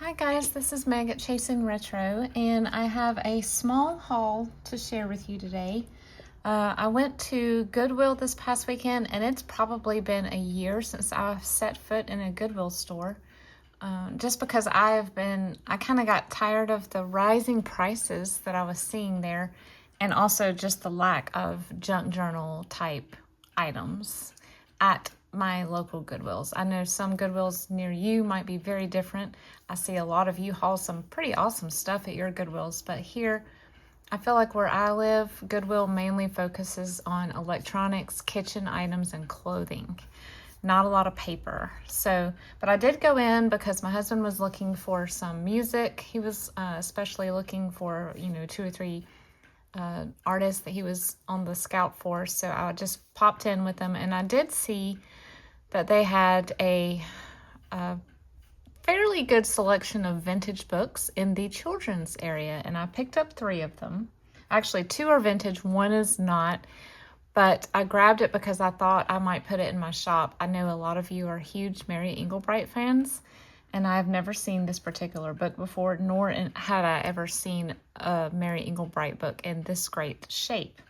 Hi guys, this is Meg at Chasing Retro, and I have a small haul to share with you today. I went to Goodwill this past weekend, and it's probably been a year since I've set foot in a Goodwill store. Just because I kind of got tired of the rising prices that I was seeing there, and also just the lack of junk journal type items at my local Goodwills. I know some Goodwills near you might be very different. I see a lot of you haul some pretty awesome stuff at your Goodwills, but here I feel like where I live, Goodwill mainly focuses on electronics, kitchen items, and clothing. Not a lot of paper. But I did go in because my husband was looking for some music. He was especially looking for, 2 or 3 artists that he was on the scout for. So I just popped in with them, and I did see that they had a fairly good selection of vintage books in the children's area, and I picked up 3 of them. Actually, 2 are vintage, 1 is not, but I grabbed it because I thought I might put it in my shop. I know a lot of you are huge Mary Engelbreit fans, and I've never seen this particular book before, nor had I ever seen a Mary Engelbreit book in this great shape.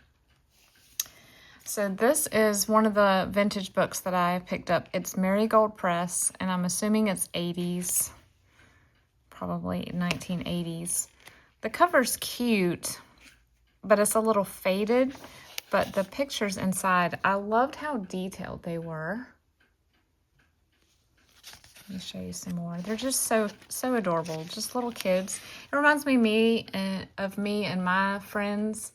So this is one of the vintage books that I picked up. It's Marigold Press, and I'm assuming it's 80s, probably 1980s. The cover's cute, but it's a little faded, but the pictures inside, I loved how detailed they were. Let me show you some more. They're just so adorable, just little kids. It reminds me of me and my friends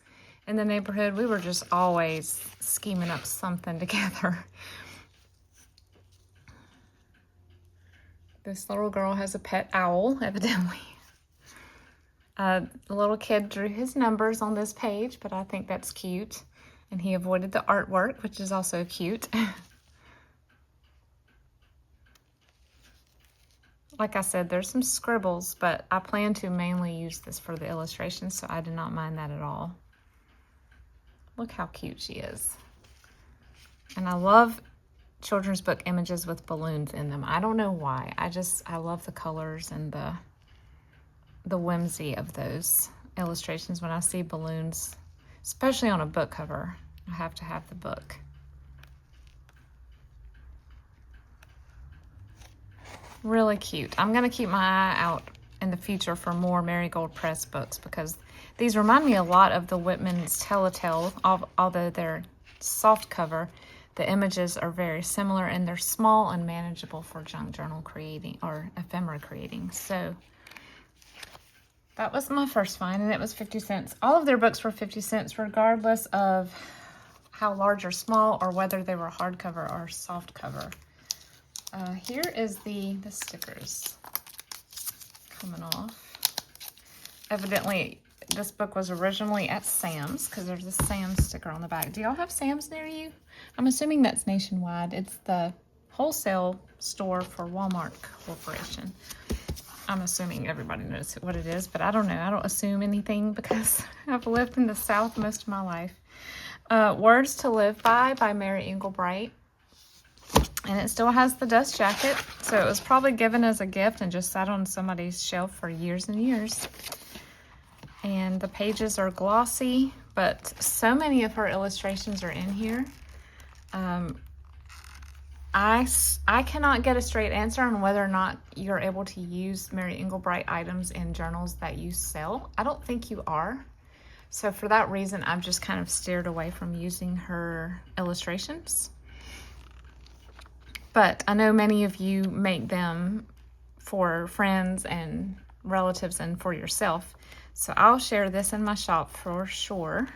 in the neighborhood. We were just always scheming up something together. This little girl has a pet owl, evidently. The little kid drew his numbers on this page, but I think that's cute. And he avoided the artwork, which is also cute. Like I said, there's some scribbles, but I plan to mainly use this for the illustrations, so I do not mind that at all. Look how cute she is. And I love children's book images with balloons in them. I don't know why. I love the colors and the whimsy of those illustrations when I see balloons, especially on a book cover. I have to have the book. Really cute. I'm going to keep my eye out in the future for more Marigold Press books because these remind me a lot of the Whitman's Telltale, although they're soft cover. The images are very similar, and they're small and manageable for junk journal creating or ephemera creating. So that was my first find, and it was 50 cents. All of their books were 50 cents, regardless of how large or small, or whether they were hardcover or soft cover. Here is the stickers coming off. Evidently, this book was originally at Sam's because there's a Sam's sticker on the back. Do y'all have Sam's near you? I'm assuming that's nationwide. It's the wholesale store for Walmart Corporation. I'm assuming everybody knows what it is, but I don't know. I don't assume anything because I've lived in the South most of my life. Words to Live by Mary Engelbreit. And it still has the dust jacket, so it was probably given as a gift and just sat on somebody's shelf for years and years. And the pages are glossy, but so many of her illustrations are in here. I cannot get a straight answer on whether or not you're able to use Mary Engelbreit items in journals that you sell. I don't think you are. So for that reason, I've just kind of steered away from using her illustrations. But I know many of you make them for friends and relatives and for yourself. So I'll share this in my shop for sure.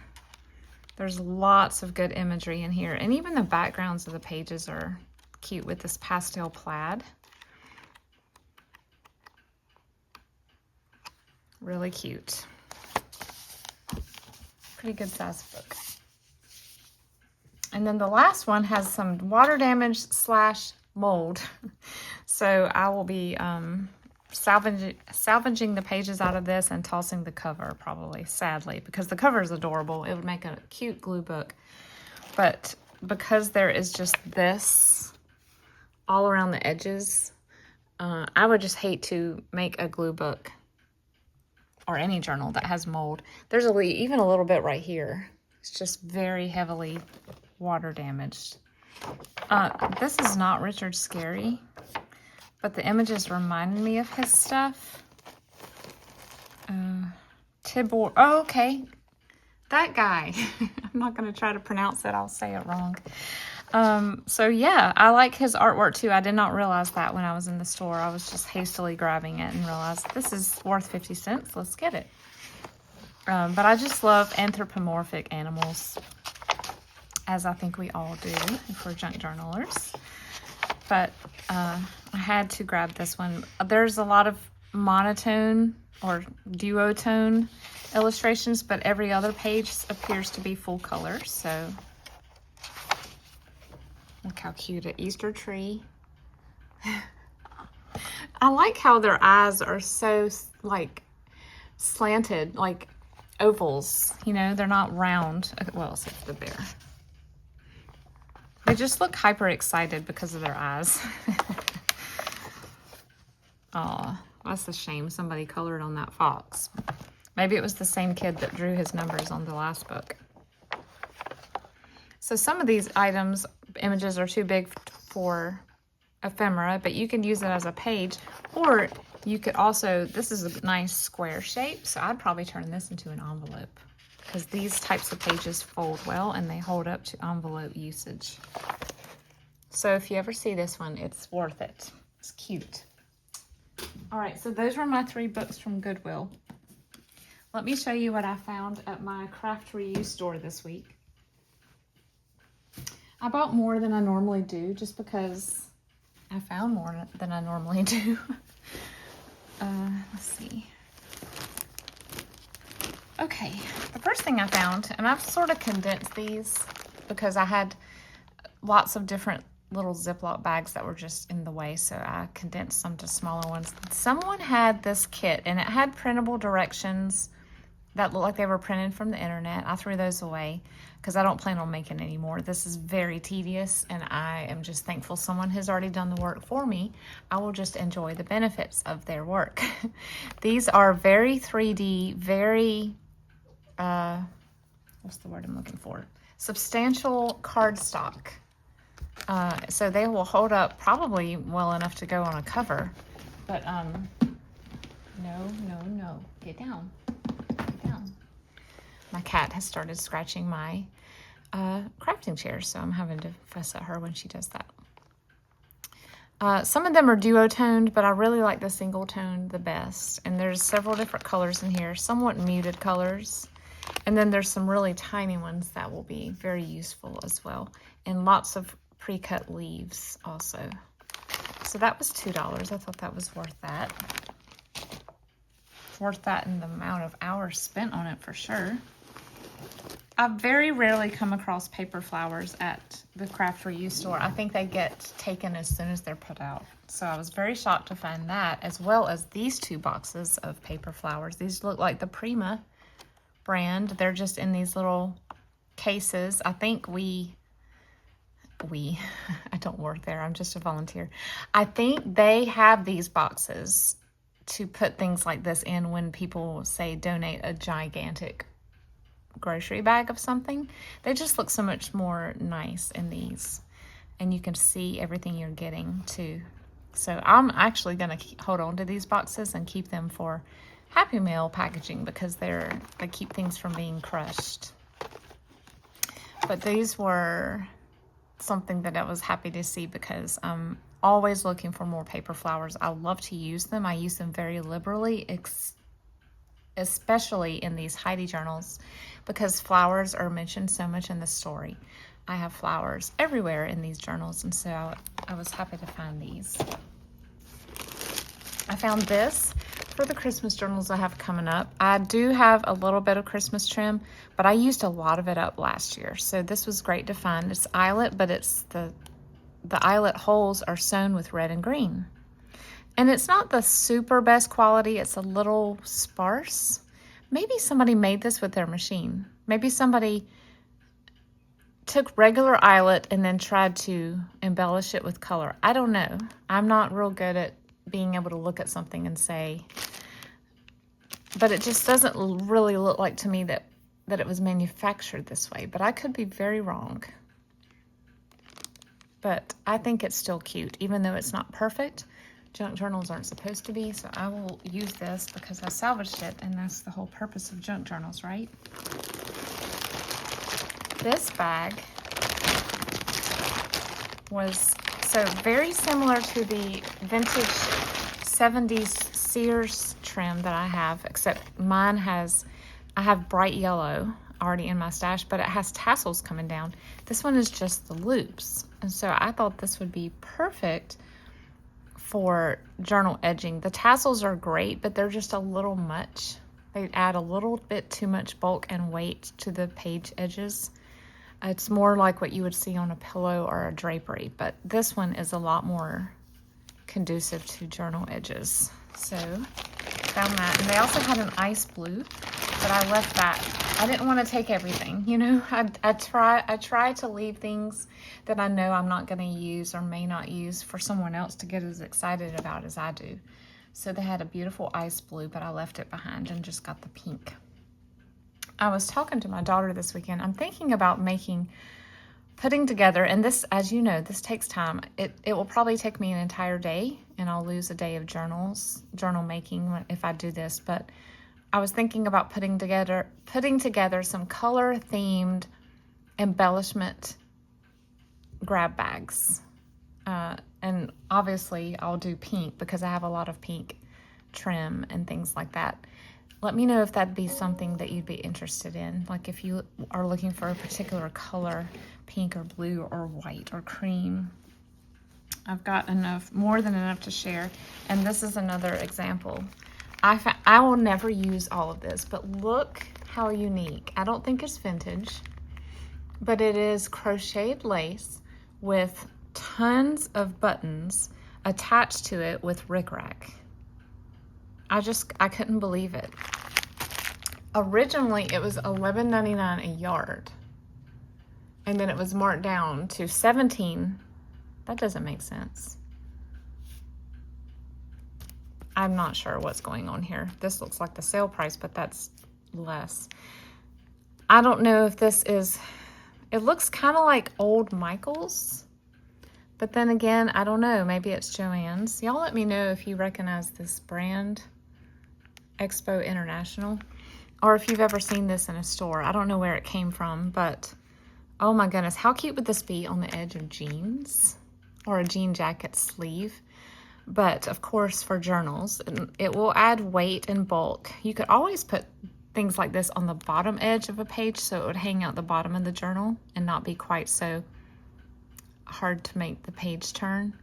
There's lots of good imagery in here. And even the backgrounds of the pages are cute with this pastel plaid. Really cute. Pretty good size book. And then the last one has some water damage / mold. So I will be salvaging the pages out of this and tossing the cover probably, sadly, because the cover is adorable. It would make a cute glue book. But because there is just this all around the edges, I would just hate to make a glue book or any journal that has mold. There's even a little bit right here. It's just very heavily water damaged. This is not Richard Scarry, but the images reminded me of his stuff. Tibor, oh, okay. That guy. I'm not going to try to pronounce it. I'll say it wrong. So yeah, I like his artwork too. I did not realize that when I was in the store. I was just hastily grabbing it and realized this is worth 50 cents. Let's get it. But I just love anthropomorphic animals, as I think we all do if we're junk journalers. But I had to grab this one. There's a lot of monotone or duotone illustrations, but every other page appears to be full color. So look how cute, an Easter tree. I like how their eyes are so like slanted, like ovals, you know, they're not round. Well, except the bear. They just look hyper excited because of their eyes. Oh, that's a shame. Somebody colored on that fox. Maybe it was the same kid that drew his numbers on the last book. So some of these images are too big for ephemera, but you can use it as a page, or you could also, this is a nice square shape, so I'd probably turn this into an envelope because these types of pages fold well and they hold up to envelope usage. So if you ever see this one, it's worth it. It's cute. All right, so those were my 3 books from Goodwill. Let me show you what I found at my craft reuse store this week. I bought more than I normally do just because I found more than I normally do. Let's see. Okay, the first thing I found, and I've sort of condensed these because I had lots of different little Ziploc bags that were just in the way, so I condensed some to smaller ones. Someone had this kit, and it had printable directions that looked like they were printed from the internet. I threw those away because I don't plan on making any more. This is very tedious, and I am just thankful someone has already done the work for me. I will just enjoy the benefits of their work. These are very 3D, very, what's the word I'm looking for? Substantial cardstock. So they will hold up probably well enough to go on a cover. But, no, get down. My cat has started scratching my crafting chair, so I'm having to fuss at her when she does that. Some of them are duotoned, but I really like the single tone the best. And there's several different colors in here, somewhat muted colors. And then there's some really tiny ones that will be very useful as well. And lots of pre-cut leaves also. So that was $2. I thought that was worth that. Worth that in the amount of hours spent on it for sure. I very rarely come across paper flowers at the craft reuse store. I think they get taken as soon as they're put out. So I was very shocked to find that, as well as these 2 boxes of paper flowers. These look like the Prima brand. They're just in these little cases. I think I don't work there. I'm just a volunteer. I think they have these boxes to put things like this in when people say donate a gigantic grocery bag of something. They just look so much more nice in these, and you can see everything you're getting too. So I'm actually going to hold on to these boxes and keep them for Happy Mail packaging because they keep things from being crushed. But these were something that I was happy to see because I'm always looking for more paper flowers. I love to use them. I use them very liberally, especially in these Heidi journals, because flowers are mentioned so much in the story. I have flowers everywhere in these journals, and so I was happy to find these. I found this for the Christmas journals I have coming up. I do have a little bit of Christmas trim, but I used a lot of it up last year, so this was great to find. It's eyelet, but it's the eyelet holes are sewn with red and green. And it's not the super best quality. It's a little sparse. Maybe somebody made this with their machine. Maybe somebody took regular eyelet and then tried to embellish it with color. I don't know. I'm not real good at being able to look at something and say, but it just doesn't really look like to me that it was manufactured this way, but I could be very wrong. But I think it's still cute, even though it's not perfect. Junk journals aren't supposed to be, so I will use this because I salvaged it, and that's the whole purpose of junk journals, right? This bag was so very similar to the vintage 70s Sears trim that I have, except mine I have bright yellow already in my stash, but it has tassels coming down. This one is just the loops. And so I thought this would be perfect for journal edging. The tassels are great, but they're just a little much. They add a little bit too much bulk and weight to the page edges. It's more like what you would see on a pillow or a drapery, but this one is a lot more conducive to journal edges. So found that, and they also had an ice blue, but I left that. I didn't want to take everything, you know. I try to leave things that I know I'm not going to use or may not use for someone else to get as excited about as I do. So they had a beautiful ice blue, but I left it behind and just got the pink. I was talking to my daughter this weekend. I'm thinking about putting together, and this, as you know, this takes time. It will probably take me an entire day, and I'll lose a day of journal making if I do this, but I was thinking about putting together some color-themed embellishment grab bags. And obviously, I'll do pink because I have a lot of pink trim and things like that. Let me know if that'd be something that you'd be interested in. Like if you are looking for a particular color, pink or blue or white or cream. I've got more than enough to share. And this is another example. I will never use all of this, but look how unique. I don't think it's vintage, but it is crocheted lace with tons of buttons attached to it with rickrack. I couldn't believe it. Originally, it was $11.99 a yard. And then it was marked down to $17. That doesn't make sense. I'm not sure what's going on here. This looks like the sale price, but that's less. I don't know if this is, it looks kind of like old Michael's. But then again, I don't know. Maybe it's Joann's. Y'all let me know if you recognize this brand, Expo International, or if you've ever seen this in a store. I don't know where it came from, but oh my goodness, how cute would this be on the edge of jeans or a jean jacket sleeve? But of course, for journals, it will add weight and bulk. You could always put things like this on the bottom edge of a page so it would hang out the bottom of the journal and not be quite so hard to make the page turn.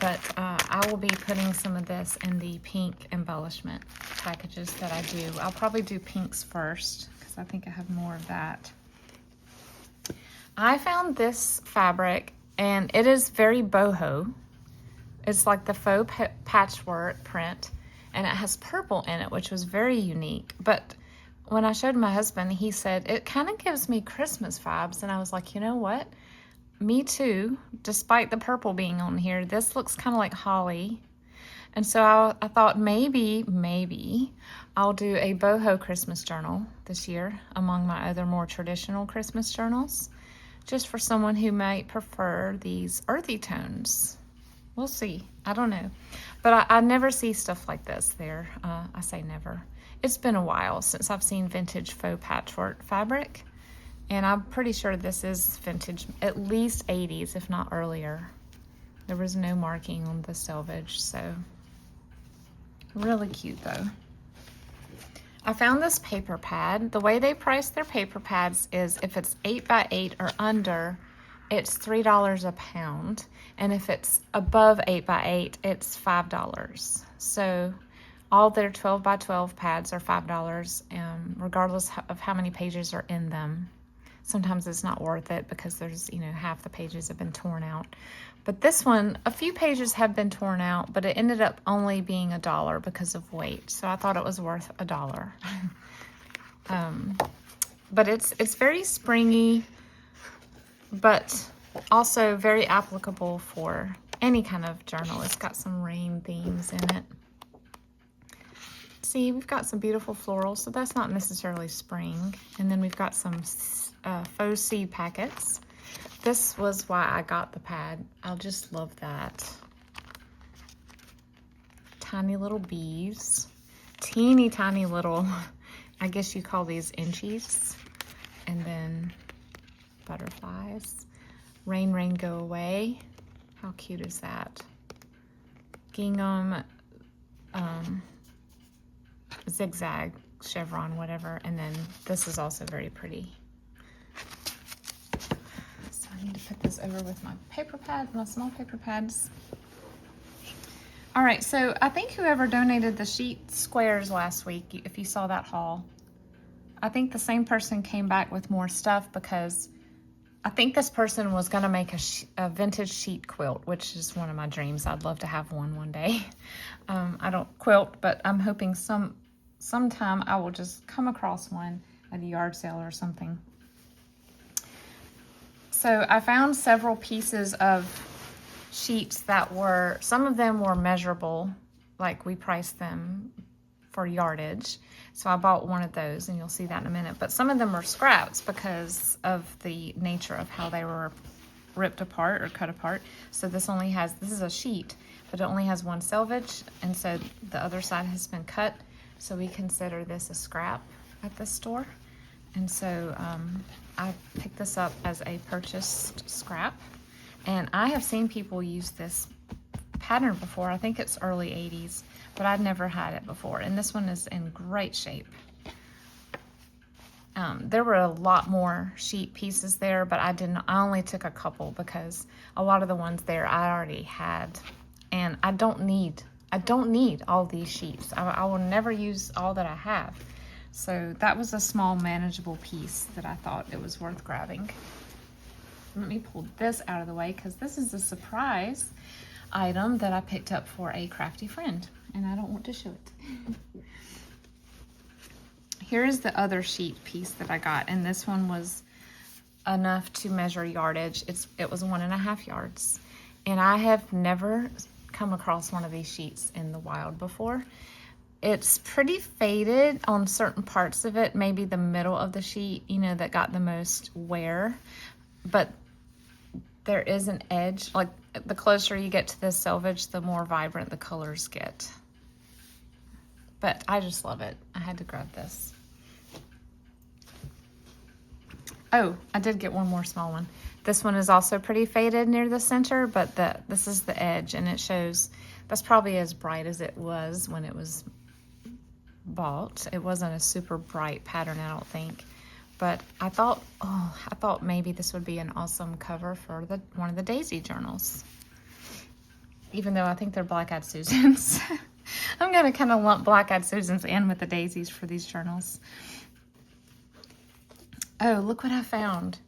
But I will be putting some of this in the pink embellishment packages that I do. I'll probably do pinks first because I think I have more of that. I found this fabric and it is very boho. It's like the faux patchwork print and it has purple in it, which was very unique. But when I showed my husband, he said, it kind of gives me Christmas vibes. And I was like, you know what? Me too, despite the purple being on here. This looks kind of like holly. And so I thought maybe I'll do a boho Christmas journal this year among my other more traditional Christmas journals, just for someone who might prefer these earthy tones. We'll see. I don't know. But I never see stuff like this there. I say never. It's been a while since I've seen vintage faux patchwork fabric. And I'm pretty sure this is vintage, at least 80s, if not earlier. There was no marking on the selvage, so really cute though. I found this paper pad. The way they price their paper pads is if it's 8x8 or under, it's $3 a pound. And if it's above 8x8, it's $5. So all their 12x12 pads are $5, regardless of how many pages are in them. Sometimes it's not worth it because there's, half the pages have been torn out. But this one, a few pages have been torn out, but it ended up only being $1 because of weight. So I thought it was worth $1. But it's very springy, but also very applicable for any kind of journal. It's got some rain themes in it. See, we've got some beautiful florals, so that's not necessarily spring. And then we've got some faux seed packets. This was why I got the pad. I just love that. Tiny little bees. Teeny tiny little, I guess you call these inchies. And then butterflies. Rain, rain, go away. How cute is that? Gingham, zigzag, chevron, whatever. And then this is also very pretty. So I need to put this over with my paper pad, my small paper pads. All right, so I think whoever donated the sheet squares last week, if you saw that haul, I think the same person came back with more stuff because I think this person was gonna make a vintage sheet quilt, which is one of my dreams. I'd love to have one day. I don't quilt, but I'm hoping sometime I will just come across one at a yard sale or something. So I found several pieces of sheets that were, some of them were measurable, like we priced them for yardage. So I bought one of those, and you'll see that in a minute. But some of them are scraps because of the nature of how they were ripped apart or cut apart. So this is a sheet, but it only has one selvage, and so the other side has been cut. So we consider this a scrap at the store. And so I picked this up as a purchased scrap. And I have seen people use this pattern before. I think it's early 80s, but I'd never had it before. And this one is in great shape. There were a lot more sheet pieces there, but I only took a couple because a lot of the ones there I already had. And I don't need all these sheets. I will never use all that I have. So that was a small manageable piece that I thought it was worth grabbing. Let me pull this out of the way because this is a surprise item that I picked up for a crafty friend, and I don't want to show it. Here is the other sheet piece that I got, and this one was enough to measure yardage. It was 1.5 yards, and I have never come across one of these sheets in the wild before. It's pretty faded on certain parts of it, maybe the middle of the sheet, that got the most wear, but there is an edge. Like, the closer you get to the selvage, the more vibrant the colors get. But I just love it. I had to grab this. Oh, I did get one more small one. This one is also pretty faded near the center, but this is the edge, and it shows that's probably as bright as it was when it was bought. It wasn't a super bright pattern, I don't think. But I thought maybe this would be an awesome cover for one of the Daisy journals. Even though I think they're Black-Eyed Susans. I'm gonna kind of lump Black-Eyed Susans in with the daisies for these journals. Oh, look what I found.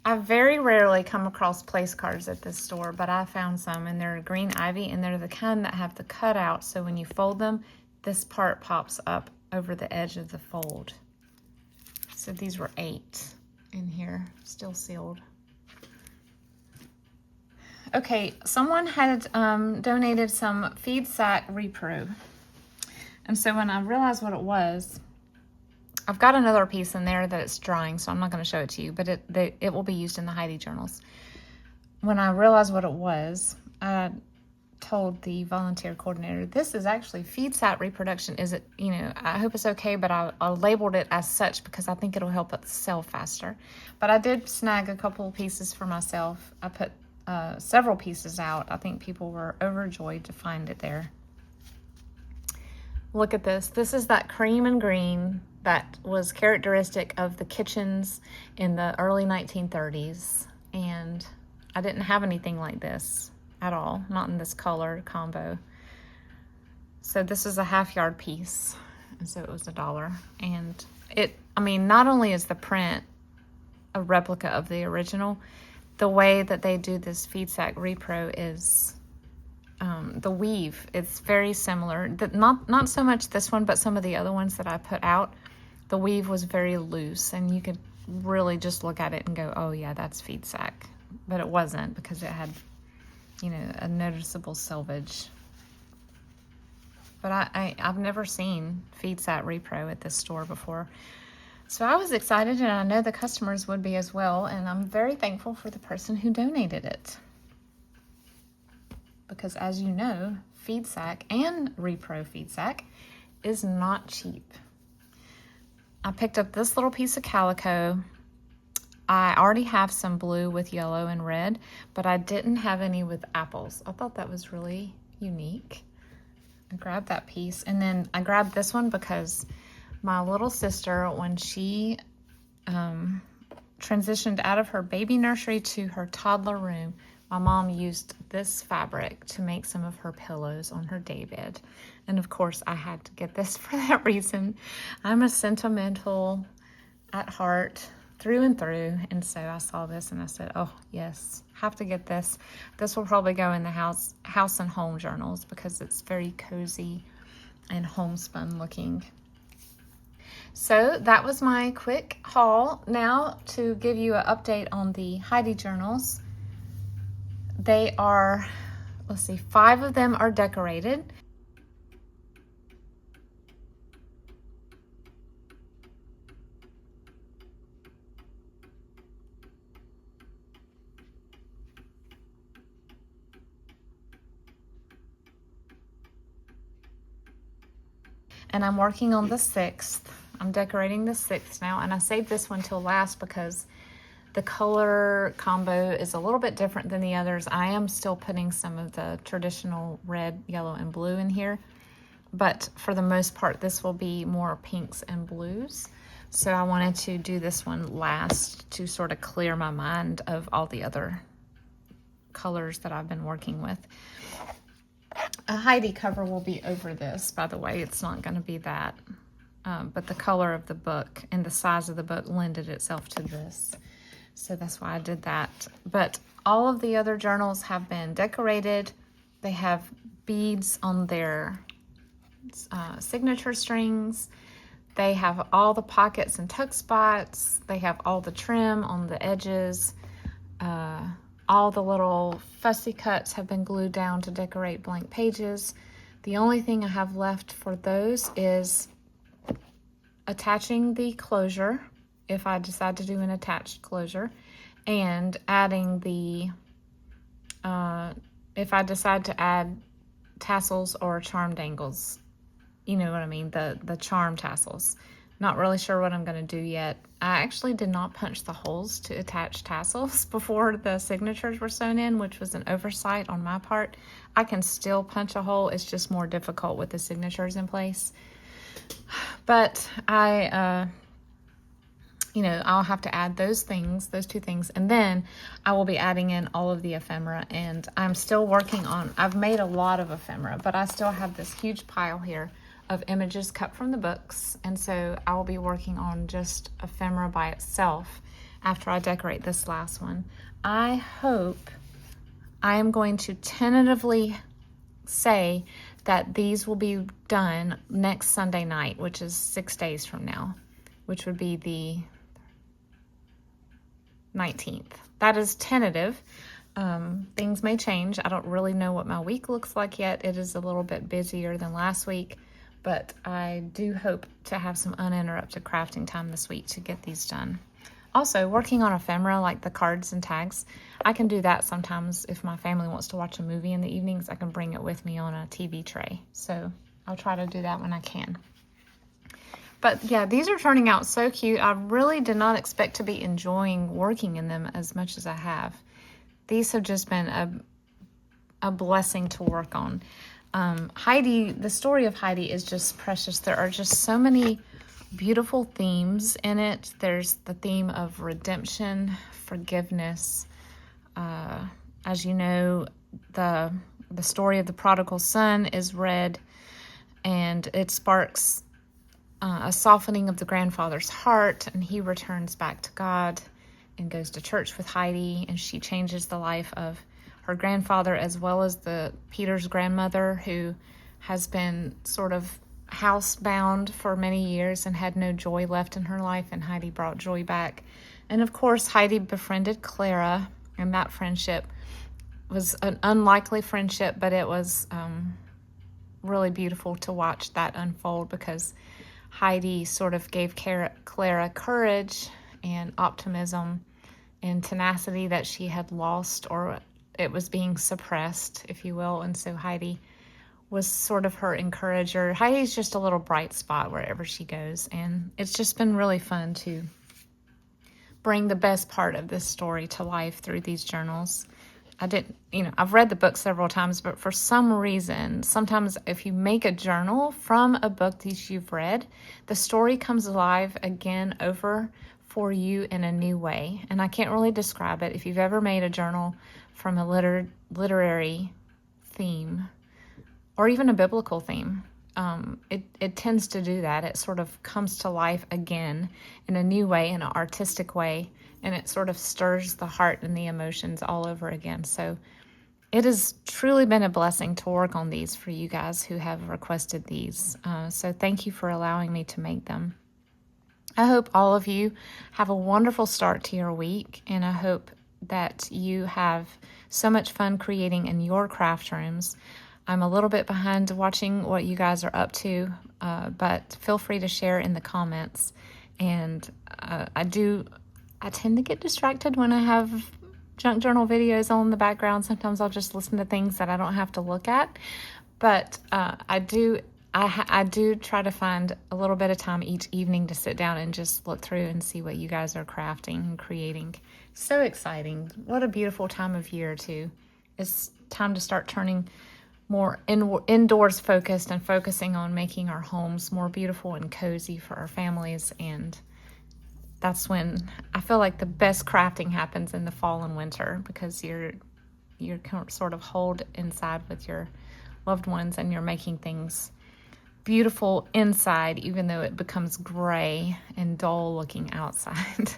I very rarely come across place cards at this store, but I found some, and they're green ivy, and they're the kind that have the cutout, so when you fold them, this part pops up over the edge of the fold. So these were 8 in here, still sealed. Okay, someone had donated some feed sack repro. And so when I realized what it was, I've got another piece in there that it's drying, so I'm not going to show it to you, but it will be used in the Heidi journals. When I realized what it was, I told the volunteer coordinator, this is actually feed sack reproduction. Is it, I hope it's okay, but I labeled it as such because I think it'll help it sell faster. But I did snag a couple of pieces for myself. I put several pieces out. I think people were overjoyed to find it there. Look at this. This is that cream and green that was characteristic of the kitchens in the early 1930s. And I didn't have anything like this at all, not in this color combo. So this is a 1/2 yard piece, and so it was $1. And not only is the print a replica of the original, the way that they do this feed sack repro is the weave. It's very similar. Not so much this one, but some of the other ones that I put out, the weave was very loose, and you could really just look at it and go, oh yeah, that's feed sack. But it wasn't, because it had you know, a noticeable selvage. But I've never seen FeedSat Repro at this store before. So I was excited, and I know the customers would be as well, and I'm very thankful for the person who donated it. Because as you know, FeedSac and Repro FeedSac is not cheap. I picked up this little piece of calico. I already have some blue with yellow and red, but I didn't have any with apples. I thought that was really unique. I grabbed that piece, and then I grabbed this one because my little sister, when she transitioned out of her baby nursery to her toddler room, my mom used this fabric to make some of her pillows on her daybed. And of course, I had to get this for that reason. I'm a sentimental at heart through and through. And so I saw this and I said, oh yes, have to get this. This will probably go in the house and home journals because it's very cozy and homespun looking. So that was my quick haul. Now to give you an update on the Heidi journals. They are, let's see, 5 of them are decorated. And I'm working on the 6th. I'm decorating the 6th now, and I saved this one till last because the color combo is a little bit different than the others. I am still putting some of the traditional red, yellow, and blue in here, but for the most part, this will be more pinks and blues. So I wanted to do this one last to sort of clear my mind of all the other colors that I've been working with. A Heidi cover will be over this, by the way. It's not going to be that, but the color of the book and the size of the book lended itself to this. So that's why I did that. But all of the other journals have been decorated. They have beads on their signature strings. They have all the pockets and tuck spots. They have all the trim on the edges. All the little fussy cuts have been glued down to decorate blank pages. The only thing I have left for those is attaching the closure, if I decide to do an attached closure, and adding the, if I decide to add tassels or charm dangles, you know what I mean, the charm tassels. Not really sure what I'm going to do yet. I actually did not punch the holes to attach tassels before the signatures were sewn in, which was an oversight on my part. I can still punch a hole. It's just more difficult with the signatures in place. But you know, I'll have to add those things, those 2 things, and then I will be adding in all of the ephemera, and I'm still working on, I've made a lot of ephemera, but I still have this huge pile here of images cut from the books, and so I will be working on just ephemera by itself after I decorate this last one. I hope, I am going to tentatively say that these will be done next Sunday night, which is 6 days from now, which would be the 19th. That is tentative. Things may change. I don't really know what my week looks like yet. It is a little bit busier than last week, but I do hope to have some uninterrupted crafting time this week to get these done. Also, working on ephemera like the cards and tags, I can do that sometimes if my family wants to watch a movie in the evenings. I can bring it with me on a TV tray. So I'll try to do that when I can. But yeah, these are turning out so cute. I really did not expect to be enjoying working in them as much as I have. These have just been a blessing to work on. Heidi, the story of Heidi is just precious. There are just so many beautiful themes in it. There's the theme of redemption, forgiveness. As you know, the story of the prodigal son is read, and it sparks a softening of the grandfather's heart, and he returns back to God and goes to church with Heidi, and she changes the life of her grandfather as well as Peter's grandmother, who has been sort of housebound for many years and had no joy left in her life, and Heidi brought joy back. And of course, Heidi befriended Clara, and that friendship was an unlikely friendship, but it was really beautiful to watch that unfold, because Heidi sort of gave Clara courage and optimism and tenacity that she had lost, or it was being suppressed, if you will. And so Heidi was sort of her encourager. Heidi's just a little bright spot wherever she goes. And it's just been really fun to bring the best part of this story to life through these journals. I've read the book several times, but for some reason, sometimes if you make a journal from a book that you've read, the story comes alive again over for you in a new way. And I can't really describe it. If you've ever made a journal from a literary theme, or even a biblical theme, it tends to do that. It sort of comes to life again in a new way, in an artistic way, and it sort of stirs the heart and the emotions all over again. So it has truly been a blessing to work on these for you guys who have requested these. So thank you for allowing me to make them. I hope all of you have a wonderful start to your week, and I hope that you have so much fun creating in your craft rooms. I'm a little bit behind watching what you guys are up to, but feel free to share in the comments. And I tend to get distracted when I have junk journal videos on in the background. Sometimes I'll just listen to things that I don't have to look at. But I do try to find a little bit of time each evening to sit down and just look through and see what you guys are crafting and creating. So exciting. What a beautiful time of year, too. It's time to start turning more indoors focused and focusing on making our homes more beautiful and cozy for our families. And that's when I feel like the best crafting happens, in the fall and winter, because you're sort of holed inside with your loved ones, and you're making things beautiful inside, even though it becomes gray and dull looking outside.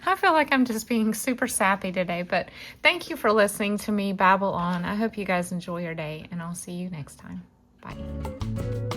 I feel like I'm just being super sappy today, but thank you for listening to me babble on. I hope you guys enjoy your day, and I'll see you next time. Bye.